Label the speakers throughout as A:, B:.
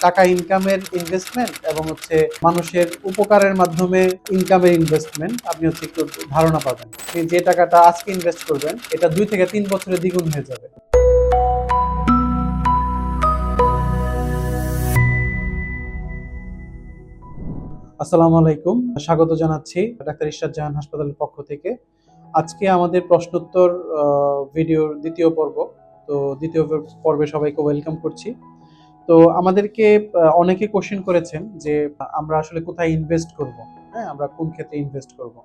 A: টাকা ইনকামের ইনভেস্টমেন্ট এবং হচ্ছে মানুষের উপকারের মাধ্যমে ইনকামের ইনভেস্টমেন্ট আপনি হচ্ছে একটু ধারণা পাবেন। আপনি যে টাকাটা আজকে ইনভেস্ট করবেন এটা 2 থেকে 3 বছরে দ্বিগুণ হয়ে যাবে। আসসালামু আলাইকুম, স্বাগত জানাচ্ছি ডাক্তার ইরশাদ জাহান হাসপাতালের পক্ষ থেকে। আজকে আমাদের প্রশ্নোত্তর ভিডিওর দ্বিতীয় পর্ব। তো দ্বিতীয় পর্বে সবাইকে ওয়েলকাম করছি। তো আমাদেরকে অনেকে কোশ্চেন করেছেন যে আমরা আসলে কোথায় ইনভেস্ট করব, হ্যাঁ, আমরা কোন ক্ষেত্রে ইনভেস্ট করব।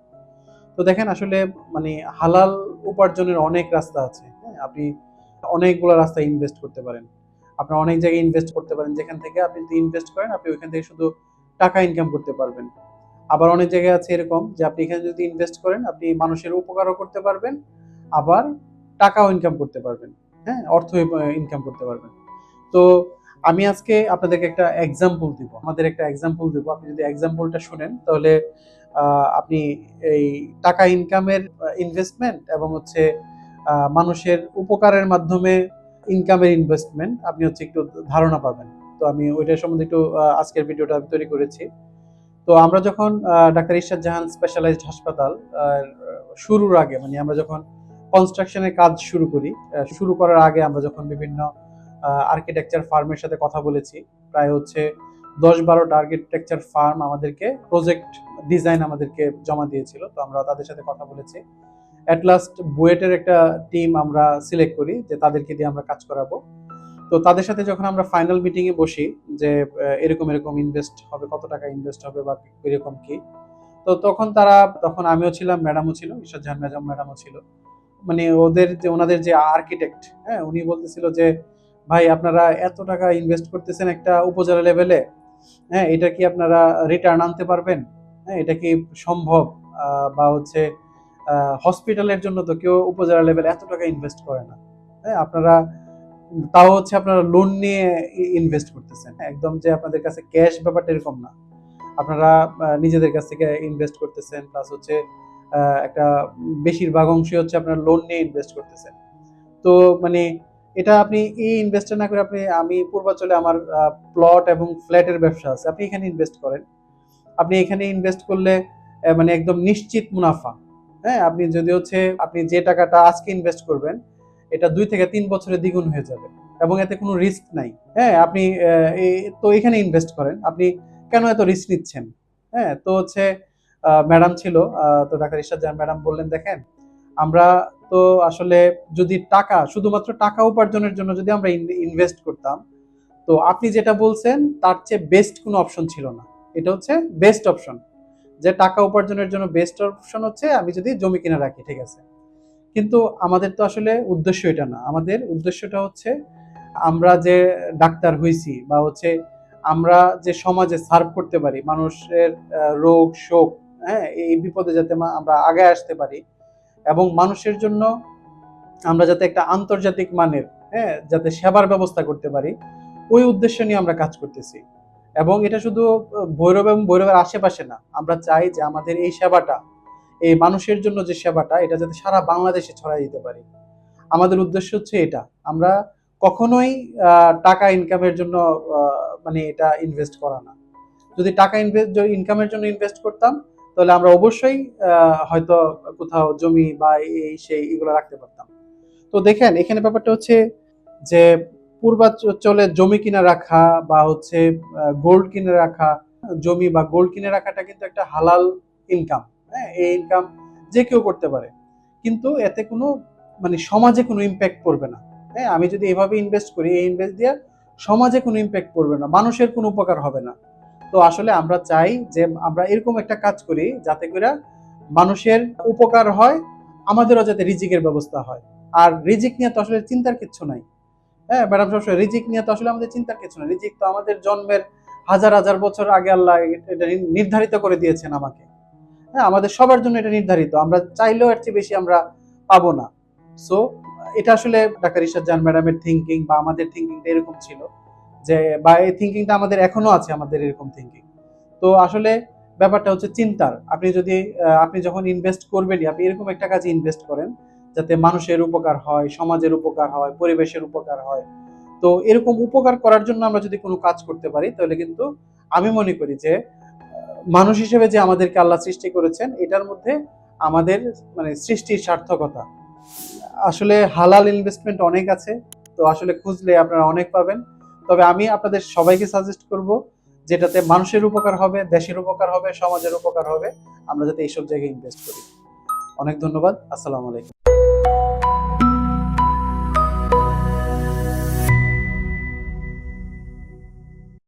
A: তো দেখেন আসলে মানে হালাল উপার্জনের অনেক রাস্তা আছে, হ্যাঁ, আপনি অনেকগুলো রাস্তায় ইনভেস্ট করতে পারেন। আপনার অনেক জায়গায় ইনভেস্ট করতে পারেন, যেখান থেকে আপনি যদি ইনভেস্ট করেন আপনি ওইখান থেকে শুধু টাকা ইনকাম করতে পারবেন। আবার অনেক জায়গায় আছে এরকম যে আপনি এখানে যদি ইনভেস্ট করেন আপনি মানুষের উপকারও করতে পারবেন, আবার টাকাও ইনকাম করতে পারবেন, হ্যাঁ, অর্থ ইনকাম করতে পারবেন। তো আমি আজকে আপনাদেরকে একটা এক্সাম্পল দিব, আমাদের একটা এক্সাম্পল দিব। আপনি যদি এক্সাম্পলটা শুনেন তাহলে আপনি এই টাকা ইনকামের ইনভেস্টমেন্ট এবং হচ্ছে মানুষের উপকারের মাধ্যমে ইনকামের ইনভেস্টমেন্ট আপনি হচ্ছে একটু ধারণা পাবেন। তো আমি ওইটার সম্বন্ধে একটু আজকের ভিডিওটা আমি তৈরি করেছি। তো আমরা যখন ডাক্তার ইরশাদ জাহান স্পেশালাইজড হাসপাতাল শুরুর আগে, মানে আমরা যখন কনস্ট্রাকশনের কাজ শুরু করি, শুরু করার আগে আমরা যখন বিভিন্ন আর্কিটেকচার ফার্মের সাথে কথা বলেছি, প্রায় হচ্ছে 10-12টা আর্কিটেকচার ফার্ম আমাদেরকে প্রজেক্ট ডিজাইন আমাদেরকে জমা দিয়েছিল। তো আমরা তাদের সাথে কথা বলেছি। অ্যাট লাস্ট বুয়েটের একটা টিম আমরা সিলেক্ট করি যে তাদেরকে দিয়ে আমরা কাজ করাবো। তো তাদের সাথে যখন আমরা ফাইনাল মিটিং এ বসি যে এরকম এরকম ইনভেস্ট হবে, কত টাকা ইনভেস্ট হবে বা এরকম কি, তো তখন আমিও ছিলাম, ম্যাডামও ছিল, ইরশাদ জাহান ম্যাডামও ছিল। মানে ওনাদের যে আর্কিটেক্ট, হ্যাঁ, উনি বলতেছিল যে ভাই আপনারা এত টাকা ইনভেস্ট করতেছেন একটা উপজেলা লেভেলে, হ্যাঁ, এটা কি আপনারা রিটার্ন আনতে পারবেন? হ্যাঁ, এটা কি সম্ভব? বা হচ্ছে হসপিটালের জন্য তো কেউ উপজেলা লেভেলে এত টাকা ইনভেস্ট করে না, হ্যাঁ, আপনারা তাও হচ্ছে আপনারা লোন নিয়ে ইনভেস্ট করতেছেন, হ্যাঁ, একদম যে আপনাদের কাছে ক্যাশ ব্যাপারটা এরকম না। আপনারা নিজেদের কাছ থেকে ইনভেস্ট করতেছেন, প্লাস হচ্ছে একটা বেশিরভাগ অংশই হচ্ছে আপনারা লোন নিয়ে ইনভেস্ট করতেছেন। তো মানে এটা আপনি এই ইনভেস্টটা না করে আমি পূর্বাঞ্চলে আমার প্লট এবং ফ্ল্যাটের ব্যবসা আছে, আপনি এখানে ইনভেস্ট করেন। আপনি এখানে ইনভেস্ট করলে মানে একদম নিশ্চিত মুনাফা। হ্যাঁ, আপনি যদি হচ্ছে আপনি যে টাকাটা আজকে ইনভেস্ট করবেন এটা 2 থেকে 3 বছরে দ্বিগুণ হয়ে যাবে এবং এতে কোনো রিস্ক নাই। হ্যাঁ, আপনি তো এখানে ইনভেস্ট করেন। আপনি কেন এত রিস্ক নিচ্ছেন? হ্যাঁ, তো হচ্ছে ম্যাডাম ছিল, তো ডাক্তার ইরশাদ জাহান ম্যাডাম বললেন, দেখেন আমরা তো আসলে যদি শুধুমাত্র টাকা উপার্জনের জন্য যদি আমরা ইনভেস্ট করতাম, তো আপনি যেটা বলছেন তার চেয়ে বেস্ট কোনো অপশন ছিল না। এটা হচ্ছে বেস্ট অপশন, যে টাকা উপার্জনের জন্য বেস্ট অপশন হচ্ছে আমি যদি জমি কিনে রাখি, ঠিক আছে। কিন্তু আমাদের তো আসলে উদ্দেশ্য এটা না। আমাদের উদ্দেশ্যটা হচ্ছে আমরা যে ডাক্তার হইছি বা হচ্ছে আমরা যে সমাজে সার্ভ করতে পারি মানুষের রোগ শোক, হ্যাঁ, এই বিপদে যাতে আমরা আগে আসতে পারি এবং মানুষের জন্য আমরা যাতে একটা আন্তর্জাতিক মানের, হ্যাঁ, যাতে সেবার ব্যবস্থা করতে পারি, ওই উদ্দেশ্য নিয়ে আমরা কাজ করতেছি। এবং এটা শুধু ভৈরব এবং ভৈরবের আশেপাশে না, আমরা চাই যে আমাদের এই সেবাটা, এই মানুষের জন্য যে সেবাটা, এটা যাতে সারা বাংলাদেশে ছড়াই দিতে পারি। আমাদের উদ্দেশ্য হচ্ছে এটা। আমরা কখনোই টাকা ইনকামের জন্য মানে এটা ইনভেস্ট করা না। যদি টাকা ইনকামের জন্য ইনভেস্ট করতাম তাহলে আমরা অবশ্যই হয়তো কোথাও জমি বা এই সেই এগুলো রাখতে পারতাম। তো দেখেন এখানে ব্যাপারটা হচ্ছে যে পূর্বাঞ্চলে জমি কিনে রাখা বা হচ্ছে গোল্ড কিনে রাখা, জমি বা গোল্ড কিনে রাখাটা কিন্তু একটা হালাল ইনকাম। হ্যাঁ, এই ইনকাম যে কেউ করতে পারে, কিন্তু এতে কোনো মানে সমাজে কোনো ইম্প্যাক্ট পড়বে না। হ্যাঁ, আমি যদি এভাবে ইনভেস্ট করি, এই ইনভেস্ট দিয়ে সমাজে কোনো ইম্প্যাক্ট পড়বে না, মানুষের কোনো উপকার হবে না। তো আসলে আমরা চাই যে আমরা এরকম একটা কাজ করি যাতে করে মানুষের উপকার হয়, আমাদেরও যাতে রিজিকের ব্যবস্থা হয়। আর রিজিক নিয়ে তো আসলে চিন্তার কিচ্ছু নাই। হ্যাঁ ম্যাডাম, সবসময় রিজিক নিয়ে তো আসলে আমাদের চিন্তার কিছু না। রিজিক তো আমাদের জন্মের হাজার হাজার বছর আগে আল্লাহ এটা নির্ধারিত করে দিয়েছেন আমাকে। হ্যাঁ, আমাদের সবার জন্য এটা নির্ধারিত, আমরা চাইলেও এর চেয়ে বেশি আমরা পাবো না। সো এটা আসলে ডাক্তার ইরশাদ জাহান ম্যাডামের থিঙ্কিং বা আমাদের থিঙ্কিংটা এরকম ছিল যে, বা এই থিঙ্কিংটা আমাদের এখনো আছে, আমাদের এরকম থিঙ্কিং। তো আসলে ব্যাপারটা হচ্ছে চিন্তার। আপনি যখন ইনভেস্ট করবেনই, আপনি এরকম একটা কাজে ইনভেস্ট করেন যাতে মানুষের উপকার হয়, সমাজের উপকার হয়, পরিবেশের উপকার হয়। তো এরকম উপকার করার জন্য আমরা যদি কোনো কাজ করতে পারি তাহলে কিন্তু আমি মনে করি যে মানুষ হিসেবে যে আমাদেরকে আল্লাহ সৃষ্টি করেছেন এটার মধ্যে আমাদের মানে সৃষ্টির সার্থকতা। আসলে হালাল ইনভেস্টমেন্ট অনেক আছে, তো আসলে খুঁজলে আপনারা অনেক পাবেন। তবে আমি আপনাদের সবাইকে সাজেস্ট করব যেটাতে মানুষের উপকার হবে, দেশের উপকার হবে, সমাজের উপকার হবে, আমরা যাতে এইসব জায়গায় ইনভেস্ট করি। অনেক ধন্যবাদ। আসসালামু আলাইকুম।